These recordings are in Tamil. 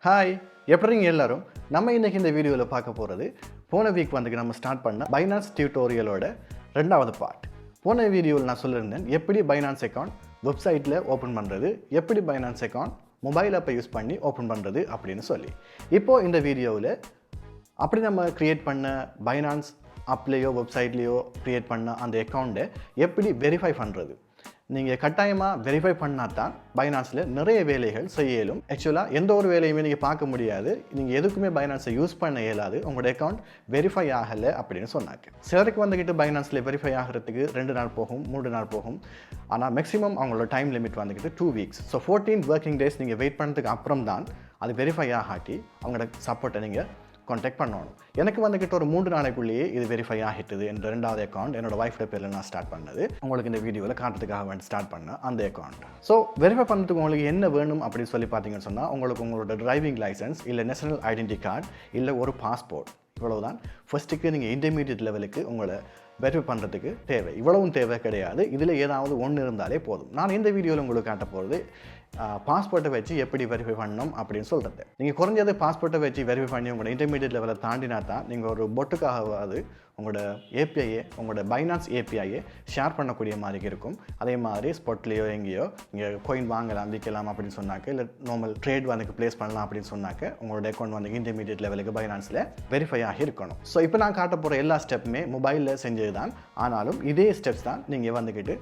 ஹாய், எப்படி இருக்கீங்க எல்லாரும்? நம்ம இன்னைக்கு இந்த வீடியோவில் பார்க்க போகிறது போன வீக் நம்ம ஸ்டார்ட் பண்ண பைனான்ஸ் டியூட்டோரியலோட ரெண்டாவது பார்ட். போன வீடியோவில் நான் சொல்லியிருந்தேன் எப்படி பைனான்ஸ் அக்கௌண்ட் வெப்சைட்டில் ஓப்பன் பண்ணுறது, எப்படி பைனான்ஸ் அக்கௌண்ட் மொபைல் ஆப்பை யூஸ் பண்ணி ஓப்பன் பண்ணுறது அப்படின்னு சொல்லி. இப்போது இந்த வீடியோவில் அப்படி நம்ம க்ரியேட் பண்ண பைனான்ஸ் ஆப்லேயோ வெப்சைட்லேயோ க்ரியேட் பண்ண அந்த அக்கௌண்ட்டை எப்படி வெரிஃபை பண்ணுறது. நீங்கள் கட்டாயமாக வெரிஃபை பண்ணால் தான் பைனான்ஸில் நிறைய வேலைகள் செய்ய இயலும். ஆக்சுவலாக எந்த ஒரு வேலையுமே நீங்கள் பார்க்க முடியாது, நீங்கள் எதுக்குமே பைனான்ஸை யூஸ் பண்ண இயலாது உங்களோட அக்கௌண்ட் வெரிஃபை ஆகலை அப்படின்னு சொன்னாங்க. சிலருக்கு வந்துக்கிட்டு பைனான்ஸில் வெரிஃபை ஆகிறதுக்கு 2 நாள் போகும், 3 நாள் போகும். ஆனால் மேக்ஸிமம் அவங்களோட டைம் லிமிட் வந்துக்கிட்டு 2 வீக்ஸ். ஸோ 14 ஒர்க்கிங் டேஸ் நீங்கள் வெயிட் பண்ணுறதுக்கு அப்புறம் தான் அது வெரிஃபை ஆகாட்டி அவங்களோட சப்போர்ட்டை நீங்கள் கான்டாக்ட் பண்ணணும். எனக்கு வந்துக்கிட்ட ஒரு 3 நாளைக்குள்ளேயே இது வெரிஃபை ஆகிட்டுது. என்ற ரெண்டாவது அக்கௌண்ட் என்னோட ஒய்ஃபோட பேரில் நான் ஸ்டார்ட் பண்ணது. உங்களுக்கு இந்த வீடியோவில் காட்டுறதுக்காக வேண்டி ஸ்டார்ட் பண்ண அந்த அக்கௌண்ட். ஸோ வெரிஃபை பண்ணுறதுக்கு உங்களுக்கு என்ன வேணும் அப்படின்னு சொல்லி பார்த்தீங்கன்னு சொன்னால், உங்களுக்கு உங்களோட டிரைவிங் லைசன்ஸ் இல்லை நேஷனல் ஐடென்டி கார்டு இல்லை ஒரு பாஸ்போர்ட், இவ்வளவுதான். ஃபர்ஸ்ட்டுக்கு நீங்கள் இன்டர்மீடியட் லெவலுக்கு உங்களை வெரிஃபை பண்ணுறதுக்கு தேவை. இவ்வளவும் தேவை கிடையாது, இதில் ஏதாவது ஒன்று இருந்தாலே போதும். நான் இந்த வீடியோவில் உங்களுக்கு காட்ட போகிறது பாஸ்போர்ட்டை வச்சு எப்படி வெரிஃபை பண்ணணும் அப்படின்னு சொல்கிறது. நீங்கள் குறைஞ்சது பாஸ்போர்ட்டை வச்சு வெரிஃபை பண்ணி உங்களோட இன்டர்மீடியட் லெவலில் தாண்டினா தான் நீங்கள் ஒரு பொட்டுக்காகவாது உங்களோட ஏபிஐயை, உங்களோட பைனான்ஸ் ஏபிஐயை ஷேர் பண்ணக்கூடிய மாதிரி இருக்கும். அதே மாதிரி ஸ்பாட்லேயோ எங்கேயோ இங்கே கோயின் வாங்கலாம், விற்கலாம் அப்படின்னு சொன்னாக்க, இல்லை நார்மல் ட்ரேட் வந்து ப்ளேஸ் பண்ணலாம் அப்படின்னு சொன்னாக்க உங்களோட அக்கௌண்ட் வந்து இன்டர்மீடியட் லெவலுக்கு பைனான்ஸில் வெரிஃபை ஆகி இருக்கணும். ஸோ இப்போ நான் காட்ட போகிற எல்லா ஸ்டெப்புமே மொபைலில் செஞ்சது தான். ஆனாலும் இதே ஸ்டெப்ஸ் தான் நீங்கள் வந்துக்கிட்டு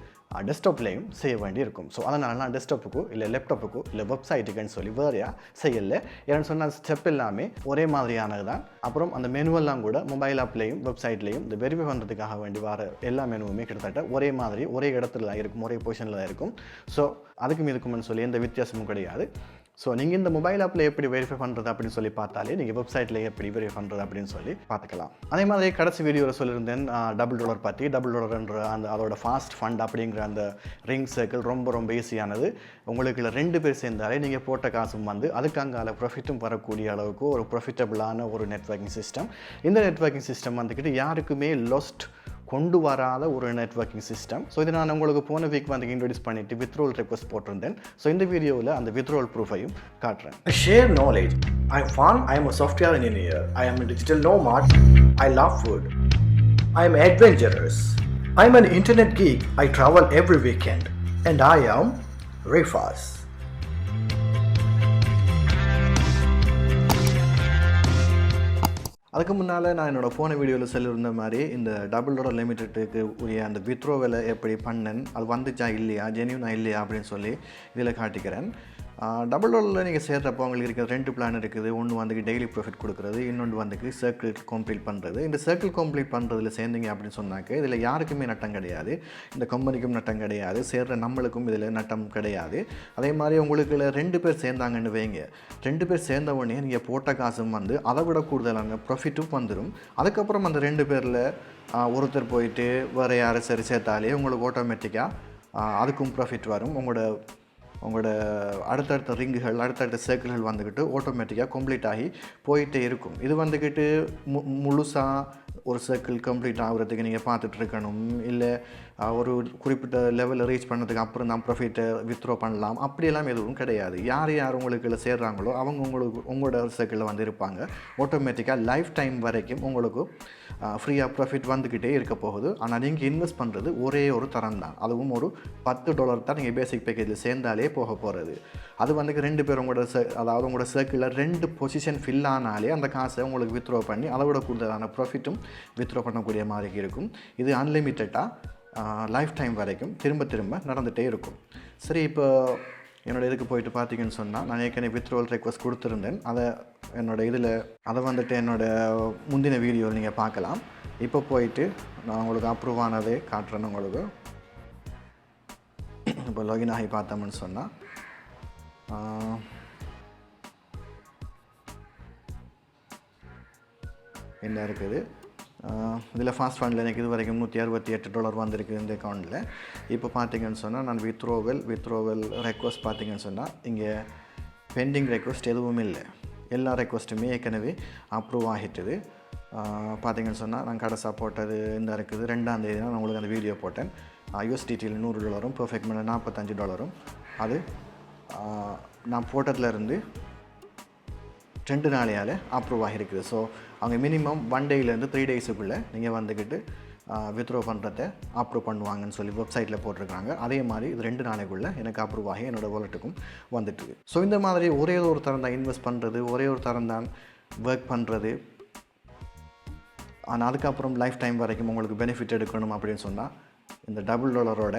டெஸ்க்டாப்லேயும் செய்ய வேண்டி இருக்கும். ஸோ அதனால நான் டெஸ்க்டாப்புக்கோ இல்லை லேப்டாப்புக்கோ இல்லை வெப்சைட்டுக்குன்னு சொல்லி வேறையா செய்யலை. ஏன்னு சொன்னால் ஸ்டெப் எல்லாமே ஒரே மாதிரியானது தான். அப்புறம் அந்த மெனுவெல்லாம் கூட மொபைல் ஆப்லேயும் வெப்சைட்லேயும் இந்த வெரிஃபை பண்ணுறதுக்காக வேண்டி வர எல்லா மெனுவுமே கிட்டத்தட்ட ஒரே மாதிரி ஒரே இடத்துல தான் இருக்கும், ஒரே பொசிஷனில் தான் இருக்கும். ஸோ அதுக்கும் இதுக்கும்னு சொல்லி எந்த வித்தியாசமும் கிடையாது. ஸோ நீங்கள் இந்த மொபைல் ஆப்பில் எப்படி வெரிஃபை பண்ணுறது அப்படின்னு சொல்லி பார்த்தாலே நீங்கள் வெப்சைட்டில் எப்படி வெரிஃபை பண்ணுறது அப்படின்னு சொல்லி பார்த்துக்கலாம். அதே மாதிரி கடைசி வீடியோவில் சொல்லியிருந்தேன் டபுள் டாலர் பற்றி. டபுள் டாலர்ன்ற அதோட ஃபாஸ்ட் ஃபண்ட் அப்படிங்கிற அந்த ரிங் சர்க்கிள் ரொம்ப ஈஸியானது. உங்களுக்கு 2 பேர் சேர்ந்தாலே நீங்கள் போட்ட காசும் வந்து அதுக்கு அங்கால ப்ராஃபிட்டும் வரக்கூடிய அளவுக்கு ஒரு ப்ராஃபிட்டபிளான ஒரு நெட்வொர்க்கிங் சிஸ்டம். இந்த நெட்வொர்க்கிங் சிஸ்டம் வந்துக்கிட்டு யாருக்குமே லாஸ்ட் கொண்டு வராத ஒரு நெட்வொர்க்கிங் சிஸ்டம். ஸோ இதை நான் உங்களுக்கு போன வீக் வந்து இன்ட்ரோடியூஸ் பண்ணிவிட்டு வித்ட்ரோல் ரெக்வஸ்ட் போட்டிருந்தேன். ஸோ இந்த வீடியோவில் அந்த வித்ட்ரோல் ப்ரூஃபையும் காட்டுறேன். Share knowledge. I'm fun. I'm a software engineer. I am a digital nomad. I love food. I'm adventurous. I'm an internet geek. I travel every weekend. And I am Rifas. அதுக்கு முன்னால் நான் என்னோடய போன வீடியோவில் சொல்லியிருந்த மாதிரி இந்த டபுள் டாலர் லிமிட்டெடுக்கு உரிய அந்த வித்ட்ரோவலை எப்படி பண்ணேன், அது வந்துச்சா இல்லையா, ஜென்யூனா இல்லையா அப்படின்னு சொல்லி இதில் காட்டிக்கிறேன். டபுள் டாலரில் நீங்கள் சேர்றப்போ உங்களுக்கு இருக்கிற 2 பிளான் இருக்குது. ஒன்று வந்து டெய்லி ப்ராஃபிட் கொடுக்குறது, இன்னொன்று வந்து சர்க்கிள் கம்ப்ளீட் பண்ணுறது. இந்த சர்க்கிள் கம்ப்ளீட் பண்ணுறதுல சேர்ந்தீங்க அப்படின்னு சொன்னாக்க இதில் யாருக்குமே நட்டம் கிடையாது, இந்த கம்பெனிக்கும் நட்டம் கிடையாது, சேர்ற நம்மளுக்கும் இதில் நட்டம் கிடையாது. அதே மாதிரி உங்களுக்கு 2 பேர் சேர்ந்தாங்கன்னு வைங்க, 2 பேர் சேர்ந்த உடனே நீங்கள் போட்ட காசும் வந்து அதை விட கூடுதலான ப்ராஃபிட்டும் வந்துடும். அதுக்கப்புறம் அந்த 2 பேரில் ஒருத்தர் போயிட்டு வேறு யாரும் சரி சேர்த்தாலே உங்களுக்கு ஆட்டோமேட்டிக்காக அதுக்கும் ப்ராஃபிட் வரும். உங்களோட அடுத்தடுத்த ரிங்குகள், அடுத்தடுத்த சர்க்கிள்கள் வந்துக்கிட்டு ஆட்டோமேட்டிக்காக கம்ப்ளீட் ஆகி போயிட்டே இருக்கும். இது வந்துக்கிட்டு முழுசாக ஒரு சர்க்கிள் கம்ப்ளீட் ஆகுறதுக்கு நீங்கள் பார்த்துட்டு இருக்கணும், இல்லை ஒரு குறிப்பிட்ட லெவலில் ரீச் பண்ணதுக்கு அப்புறம் தான் ப்ராஃபிட்டை வித்ட்ரோ பண்ணலாம், அப்படியெல்லாம் எதுவும் கிடையாது. யார் உங்களுக்கு இல்லை சேர்றாங்களோ அவங்க உங்களோட சர்க்கிளில் வந்து இருப்பாங்க. ஆட்டோமேட்டிக்காக லைஃப் டைம் வரைக்கும் உங்களுக்கு ஃப்ரீயாக ப்ராஃபிட் வந்துக்கிட்டே இருக்க போகுது. ஆனால் நீங்கள் இன்வெஸ்ட் பண்ணுறது ஒரே ஒரு தரம் தான், அதுவும் ஒரு $10 தான் நீங்கள் பேசிக் பேக்கேஜில் சேர்ந்தாலே போக போகிறது. அது வந்து 2 பேர் அதாவது உங்களோட சர்க்கிளில் 2 பொசிஷன் ஃபில் ஆனாலே அந்த காசை உங்களுக்கு வித்ட்ரோ பண்ணி அதை விட கூடுதலான ப்ராஃபிட்டும் வித்ட்ரோ பண்ணக்கூடிய மாதிரி இருக்கும். இது அன்லிமிட்டடாக லைஃப் டைம் வரைக்கும் திரும்ப நடந்துகிட்டே இருக்கும். சரி, இப்போ என்னோடய இதுக்கு போயிட்டு பார்த்தீங்கன்னு சொன்னால், நான் ஏற்கனவே வித்ட்ரோல் ரெக்வஸ்ட் கொடுத்துருந்தேன். அதை வந்துட்டு என்னோடய முந்தின வீடியோவில் நீங்கள் பார்க்கலாம். இப்போ போயிட்டு நான் உங்களுக்கு அப்ரூவ் ஆனதே காட்டுறேன்னு உங்களுக்கு. இப்போ லாகின் ஆகி பார்த்தோம்னு சொன்னால் என்ன இருக்குது, இதில் ஃபாஸ்ட் ஃபண்டில் எனக்கு இது வரைக்கும் $168 வந்திருக்கு இந்த அக்கௌண்ட்டில். இப்போ பார்த்தீங்கன்னு சொன்னால் நான் வித்ட்ரோவல் ரெக்வஸ்ட் பார்த்தீங்கன்னு சொன்னால் இங்கே பெண்டிங் ரெக்வஸ்ட் எதுவும் இல்லை, எல்லா ரெக்வஸ்ட்டுமே ஏற்கனவே அப்ரூவ் ஆகிட்டுது. பார்த்தீங்கன்னு சொன்னால் நான் கடைசியாக போட்டது இந்த இருக்குது 2ஆம் தேதி நான் உங்களுக்கு அந்த வீடியோ போட்டேன். USDTயில் $100, பர்ஃபெக்ட் மணியில் $45. அது நான் போட்டதுலேருந்து 2 நாளையால் அப்ரூவ் ஆகிருக்குது. ஸோ அவங்க மினிமம் 1 டேலேருந்து 3 டேஸுக்குள்ளே நீங்கள் வந்துக்கிட்டு வித்ட்ரா பண்ணுறத அப்ரூவ் பண்ணுவாங்கன்னு சொல்லி வெப்சைட்டில் போட்டிருக்காங்க. அதே மாதிரி இது 2 நாளைக்குள்ளே எனக்கு அப்ரூவ் ஆகி என்னோடய வாலெட்டுக்கும் வந்துட்டுருக்கு. ஸோ இந்த மாதிரி ஒரே ஒரு தரம் தான் இன்வெஸ்ட் பண்ணுறது, ஒரே ஒரு தரம் தான் ஒர்க் பண்ணுறது. ஆனால் அதுக்கப்புறம் லைஃப் டைம் வரைக்கும் உங்களுக்கு பெனிஃபிட் எடுக்கணும் அப்படின்னு சொன்னால் இந்த டபுள் டாலரோட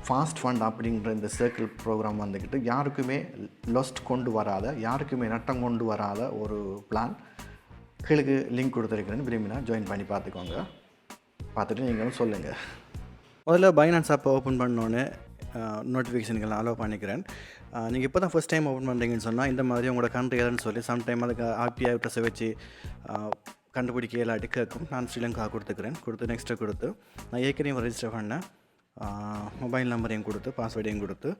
ஃபாஸ்ட் ஃபண்ட் அப்படின்ற இந்த சர்க்கிள் ப்ரோக்ராம் வந்துக்கிட்டு யாருக்குமே லொஸ்ட் கொண்டு வராத, யாருக்குமே நட்டம் கொண்டு வராத ஒரு பிளான். கீழே லிங்க் கொடுத்துருக்கிறேன்னு விரும்பினா ஜாயின் பண்ணி பார்த்துக்கோங்க. பார்த்துட்டு நீங்களும் சொல்லுங்கள். முதல்ல பைனான்ஸ் ஆப்பை ஓப்பன் பண்ணோன்னே நோட்டிஃபிகேஷன்கள் அலோவ் பண்ணிக்கிறேன். நீங்கள் இப்போ தான் ஃபஸ்ட் டைம் ஓப்பன் பண்ணுறீங்கன்னு சொன்னால் இந்த மாதிரி உங்களோட கண்ட்ரி எதுன்னு சொல்லி சம்டைம் அதுக்கு ஆர்பிஐ அட்ரஸை வச்சு கண்டுபிடிக்க இல்லாட்டி கேட்கும். நான் ஸ்ரீலங்கா கொடுத்துக்கிறேன். கொடுத்து நெக்ஸ்ட்டு கொடுத்து நான் ஏற்கனவே ரெஜிஸ்டர் பண்ணேன் மொபைல் நம்பரையும் கொடுத்து பாஸ்வேர்டையும் கொடுத்து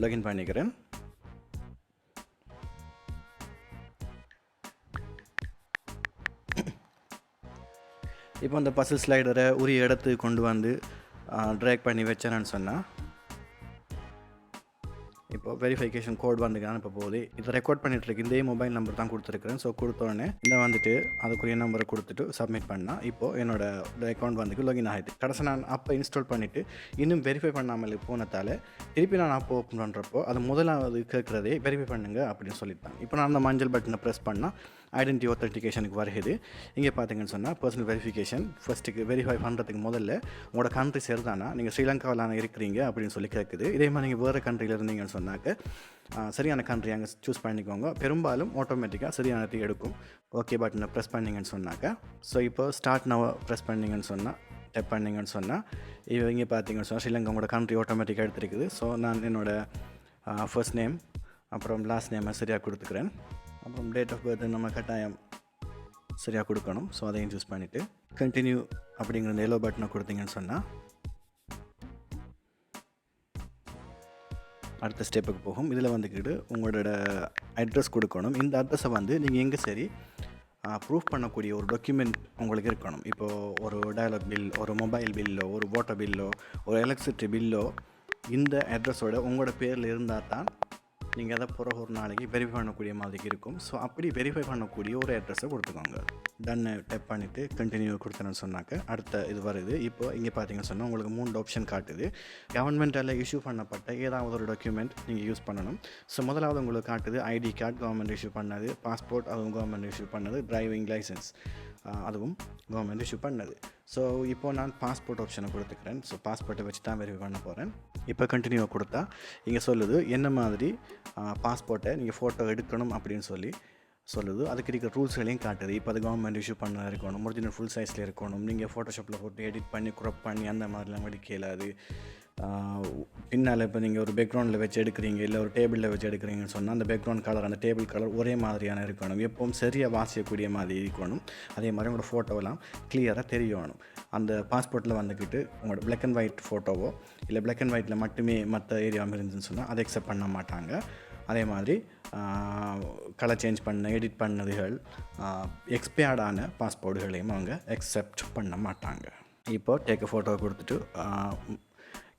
லாகின் பண்ணிக்கிறேன். இப்போ அந்த பசில் ஸ்லைடரை உரிய இடத்துக்கு கொண்டு வந்து ட்ராக் பண்ணி வச்சேன்னு சொன்னால் இப்போ வெரிஃபிகேஷன் கோட் வந்து அனுப்ப போகுது. இதை ரெக்கார்ட் பண்ணிகிட்ருக்கு. இதே மொபைல் நம்பர் தான் கொடுத்துருக்குறேன். ஸோ கொடுத்தோடனே இந்த வந்துட்டு அதுக்குரிய நம்பரை கொடுத்துட்டு சப்மிட் பண்ணால் இப்போது என்னோடய அக்கௌண்ட் வந்து லாகின் ஆகிடுது. கடைசி நான் அப்போ இன்ஸ்டால் பண்ணிவிட்டு இன்னும் வெரிஃபை பண்ணாமல் போனதால் திருப்பி நான் அப்போ ஓப்பன் பண்ணுறப்போ அது முதலாவது கேட்குறதே வெரிஃபை பண்ணுங்க அப்படின்னு சொல்லிட்டாங்க. இப்போ நான் அந்த மஞ்சள் பட்டனை ப்ரெஸ் பண்ணால் ஐடென்டிட்டி ஆத்தென்டிகேஷனுக்கு வருது. இங்கே பார்த்தீங்கன்னு சொன்னால் பர்சனல் வெரிஃபிகேஷன் ஃபஸ்ட்டுக்கு வெரிஃபை பண்ணுறதுக்கு முதல்ல உங்களோட கண்ட்ரி சரிதானா, நீங்கள் ஸ்ரீலங்காவில் இருக்கிறீங்க அப்படின்னு சொல்லி கேட்குது. இதே மாதிரி நீங்கள் வேறு கண்ட்ரியில் இருந்தீங்கன்னு சொன்னாக்க சரியான கண்ட்ரி அங்கே சூஸ் பண்ணிக்கோங்க. பெரும்பாலும் ஆட்டோமேட்டிக்காக சரியானது எடுக்கும். ஓகே பட்டனை ப்ரெஸ் பண்ணிங்கன்னு சொன்னாக்க ஸோ இப்போ ஸ்டார்ட் நவ ப்ரெஸ் பண்ணிங்கன்னு சொன்னால் டெப் பண்ணிங்கன்னு சொன்னால் இங்கே பார்த்தீங்கன்னு சொன்னால் ஸ்ரீலங்கா உங்களோட கண்ட்ரி ஆட்டோமேட்டிக்காக எடுத்துருக்குது. ஸோ நான் என்னோடய ஃபர்ஸ்ட் நேம் அப்புறம் லாஸ்ட் நேமை சரியாக கொடுத்துக்கிறேன். அப்புறம் டேட் ஆஃப் பர்த் நம்ம கட்டாயம் சரியாக கொடுக்கணும். ஸோ அதையும் சூஸ் பண்ணிவிட்டு கண்டினியூ அப்படிங்கிற அந்த எல்லோ பட்டனை கொடுத்தீங்கன்னு சொன்னால் அடுத்த ஸ்டெப்புக்கு போகும். இதில் வந்துக்கிட்டு உங்களோட அட்ரஸ் கொடுக்கணும். இந்த அட்ரஸை வந்து நீங்கள் எங்கே சரி ப்ரூஃப் பண்ணக்கூடிய ஒரு டாக்குமெண்ட் உங்களுக்கு இருக்கணும். இப்போது ஒரு டயலாக் பில், ஒரு மொபைல் பில்லோ, ஒரு வாட்டர் பில்லோ, ஒரு எலக்ட்ரிசிட்டி பில்லோ இந்த அட்ரஸோட உங்களோட பேரில் இருந்தால் தான் நீங்கள் அதை பிறகு ஒரு நாளைக்கு வெரிஃபை பண்ணக்கூடிய மாதிரி இருக்கும். ஸோ அப்படி வெரிஃபை பண்ணக்கூடிய ஒரு அட்ரஸை கொடுத்துக்கோங்க. டன்னு டெப் பண்ணிவிட்டு கண்டினியூ கொடுத்தேன்னு சொன்னாக்க அடுத்த இது வருது. இப்போ இங்கே பார்த்தீங்கன்னு சொன்னால் உங்களுக்கு 3 ஆப்ஷன் காட்டுது. கவர்மெண்ட்டால் இஷ்யூ பண்ணப்பட்ட ஏதாவது ஒரு டாக்குமெண்ட் நீங்கள் யூஸ் பண்ணணும். ஸோ முதலாவது உங்களுக்கு காட்டுது ஐடி கார்டு கவர்மெண்ட் இஷ்யூ பண்ணது, பாஸ்போர்ட் அதுவும் கவர்மெண்ட் இஷ்யூ பண்ணது, டிரைவிங் லைசன்ஸ் அதுவும் கவர்மெண்ட் இஷ்யூ பண்ணது. ஸோ இப்போது நான் பாஸ்போர்ட் ஆப்ஷனை கொடுத்துக்கிறேன். ஸோ பாஸ்போர்ட்டை வச்சு தான் வெரிஃபை பண்ண போகிறேன். இப்போ கண்டினியூ கொடுத்தா இங்கே சொல்லுது என்ன மாதிரி பாஸ்போர்ட்டை நீங்கள் ஃபோட்டோ எடுக்கணும் அப்படின்னு சொல்லுது. அதுக்கு இருக்கிற ரூல்ஸ்களையும் காட்டுது. இப்போ அது கவர்மெண்ட் இஷ்யூ பண்ண இருக்கணும், ஒரிஜினல் ஃபுல் சைஸில் இருக்கணும், நீங்கள் ஃபோட்டோஷாப்பில் போட்டு எடிட் பண்ணி க்ராப் பண்ணி அந்த மாதிரிலாம் எடுக்க இயலாது. பின்னால் இப்போ நீங்கள் ஒரு பேக்ரவுண்டில் வச்சு எடுக்கிறீங்க இல்லை ஒரு டேபிளில் வச்சு எடுக்கிறீங்கன்னு சொன்னால் அந்த பேக்ரவுண்ட் கலர் அந்த டேபிள் கலர் ஒரே மாதிரியான இருக்கணும். எப்பவும் சரியாக வாசிக்கக்கூடிய மாதிரி இருக்கணும். அதே மாதிரி உங்களோட ஃபோட்டோவெல்லாம் கிளியராக தெரியணும். அந்த பாஸ்போர்ட்டில் வந்துக்கிட்டு உங்களோட பிளாக் அண்ட் ஒயிட் ஃபோட்டோவோ இல்லை பிளாக் அண்ட் ஒயிட்டில் மட்டுமே மற்ற ஏரியாவும் இருந்துச்சுன்னு சொன்னால் அதை அக்செப்ட் பண்ண மாட்டாங்க. அதே மாதிரி கலர் சேஞ்ச் பண்ண எடிட் பண்ணதுகள் எக்ஸ்பயர்டான பாஸ்போர்ட்டுகளையும் அவங்க அக்செப்ட் பண்ண மாட்டாங்க. இப்போது டேக் ஃபோட்டோ கொடுத்துட்டு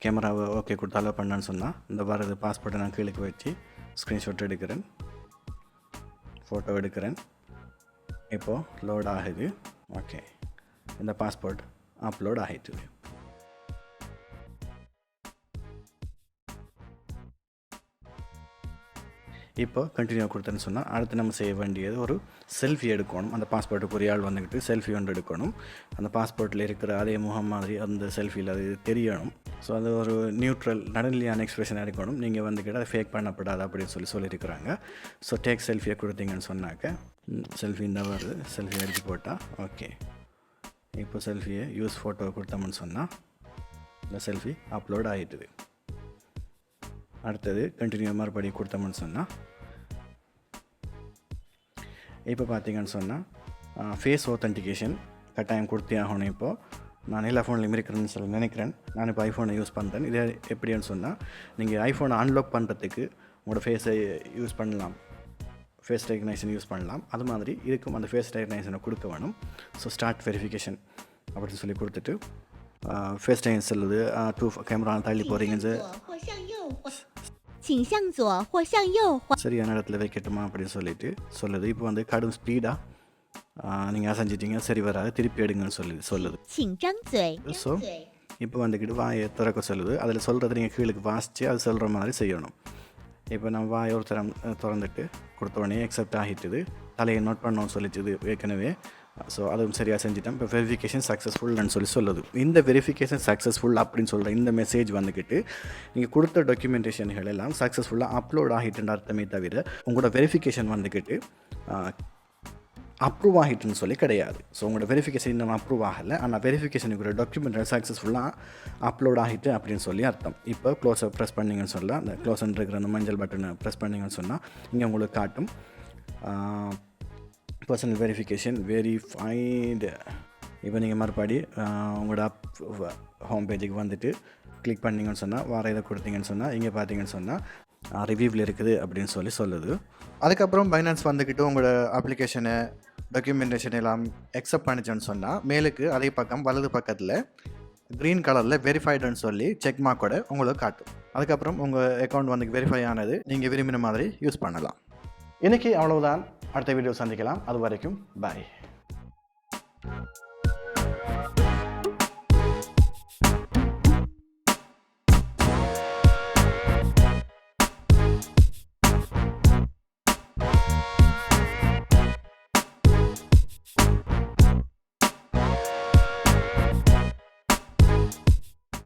கேமராவை ஓகே கொடுத்து அலோவ் பண்ணான்னு சொன்னால் இந்த வரது பாஸ்போர்ட்டை நான் கீழே வச்சு ஸ்க்ரீன்ஷாட் எடுக்கிறேன், ஃபோட்டோ எடுக்கிறேன். இப்போது லோட் ஆகுது. ஓகே இந்த பாஸ்போர்ட் அப்லோட் ஆகிட்டு. இப்போ கண்டினியூ கொடுத்தேன்னு சொன்னால் அடுத்து நம்ம செய்ய வேண்டியது ஒரு செல்ஃபி எடுக்கணும். அந்த பாஸ்போர்ட்டுக்கு ஒரு ஆள் வந்துக்கிட்டு செல்ஃபி ஒன்று எடுக்கணும். அந்த பாஸ்போர்ட்டில் இருக்கிற அதே முகம் மாதிரி அந்த செல்ஃபியில் அது தெரியணும். ஸோ அது ஒரு நியூட்ரல் நடுநிலையான எக்ஸ்பிரஷன் எடுக்கணும். நீங்கள் வந்துக்கிட்ட அதை ஃபேக் பண்ணப்படாது அப்படின்னு சொல்லியிருக்கிறாங்க. ஸோ டேக் செல்ஃபியை கொடுத்தீங்கன்னு சொன்னாக்க செல்ஃபி இந்த வருது. செல்ஃபி எடுத்து போட்டால் ஓகே. இப்போ செல்ஃபியை யூஸ் ஃபோட்டோ கொடுத்தோம்னு சொன்னால் இந்த செல்ஃபி அப்லோட் ஆகிட்டுது. அடுத்தது கண்டினியூ மறுபடியும் கொடுத்தோம்னு சொன்னால் இப்போ பார்த்தீங்கன்னு சொன்னால் ஃபேஸ் ஆத்தென்டிகேஷன் கட்டாயம் கொடுத்தே ஆகணும். இப்போது நான் எல்லா ஃபோன்லையும் இருக்கிறேன்னு சொல்லி நினைக்கிறேன். நான் இப்போ ஐஃபோனை யூஸ் பண்ணுறேன். இதே எப்படின்னு சொன்னால் நீங்கள் ஐஃபோனை அன்லாக் பண்ணுறதுக்கு உங்களோட ஃபேஸை யூஸ் பண்ணலாம், ஃபேஸ் ரெகக்னைசன் யூஸ் பண்ணலாம். அது மாதிரி இதுக்கும் அந்த ஃபேஸ் ரெகக்னைசனை கொடுக்க வேணும். ஸோ ஸ்டார்ட் வெரிஃபிகேஷன் அப்படின்னு சொல்லி கொடுத்துட்டு ஃபேஸ் டைம் சொல்லுது 2 கேமரா தள்ளி போகிறீங்க. 请向左或向右滑。 சரியான இடத்துல வைக்கட்டுமா அப்படின்னு சொல்லிட்டு சொல்லுது. இப்போ வந்து கடும் ஸ்பீடாக நீங்கள் அசைஞ்சிட்டீங்க, சரி வராது, திருப்பி எடுங்கன்னு சொல்லுது. 请张嘴。 ஸோ இப்போ வந்துக்கிட்டு வாயை திறக்க சொல்லுது. அதில் சொல்கிறத நீங்கள் கீழுக்கு வாசித்து அது சொல்கிற மாதிரி செய்யணும். இப்போ நம்ம வாயை ஒரு தரம் திறந்துட்டு கொடுத்தோடனே அக்செப்ட் ஆகிட்டுது. தலையை நோட் பண்ணோன்னு சொல்லிச்சுது ஏற்கனவே. ஸோ அதுவும் சரியாக செஞ்சுட்டேன். இப்போ வெரிஃபிகேஷன் சக்ஸஸ்ஃபுல்னு சொல்லுது. இந்த வெரிஃபிகேஷன் சக்ஸஸ்ஃபுல் அப்படின்னு சொல்கிற இந்த மெசேஜ் வந்துக்கிட்டு நீங்கள் கொடுத்த டாக்குமெண்டேஷன்கள் எல்லாம் சக்ஸஸ்ஃபுல்லாக அப்லோட் ஆகிட்டுன்ற அர்த்தமே தவிர உங்களோட வெரிஃபிகேஷன் வந்துக்கிட்டு அப்ரூவ் ஆகிட்டுன்னு சொல்லி கிடையாது. ஸோ உங்களோட வெரிஃபிகேஷன் இன்னும் அப்ரூவ் ஆகலை, ஆனால் வெரிஃபிகேஷனுக்கு டாக்குமெண்ட் சக்ஸஸ்ஃபுல்லாக அப்லோட் ஆகிட்டு அப்படின்னு சொல்லி அர்த்தம். இப்போ க்ளோஸை ப்ரெஸ் பண்ணிங்கன்னு சொல்லலாம். அந்த க்ளோஸ்ன்னு இருக்கிற அந்த மஞ்சள் பட்டனை ப்ரெஸ் பண்ணிங்கன்னு சொன்னால் இங்கே உங்களுக்கு காட்டும் பர்சனல் வெரிஃபிகேஷன் வெரிஃபைடு. இப்போ நீங்கள் மறுபடி உங்களோட ஹோம் பேஜுக்கு வந்துட்டு கிளிக் பண்ணிங்கன்னு சொன்னால் வார இதை கொடுத்தீங்கன்னு சொன்னால் இங்கே பார்த்தீங்கன்னு சொன்னால் ரிவ்யூவில் இருக்குது அப்படின்னு சொல்லுது. அதுக்கப்புறம் பைனான்ஸ் வந்துக்கிட்டு உங்களோட அப்ளிகேஷனை டாக்குமெண்டேஷன் எல்லாம் அக்செப்ட் பண்ணிச்சோன்னு சொன்னால் மேலுக்கு அதே பக்கம் வலது பக்கத்தில் க்ரீன் கலரில் வெரிஃபைடுன்னு சொல்லி செக் மார்க்கோட உங்களுக்கு காட்டும். அதுக்கப்புறம் உங்கள் அக்கௌண்ட் வந்து வெரிஃபை ஆனது நீங்கள் விரும்பின மாதிரி யூஸ் பண்ணலாம். இன்றைக்கி அவ்வளவுதான். அடுத்த வீடியோ சந்திக்கலாம். அது வரைக்கும் பாய்.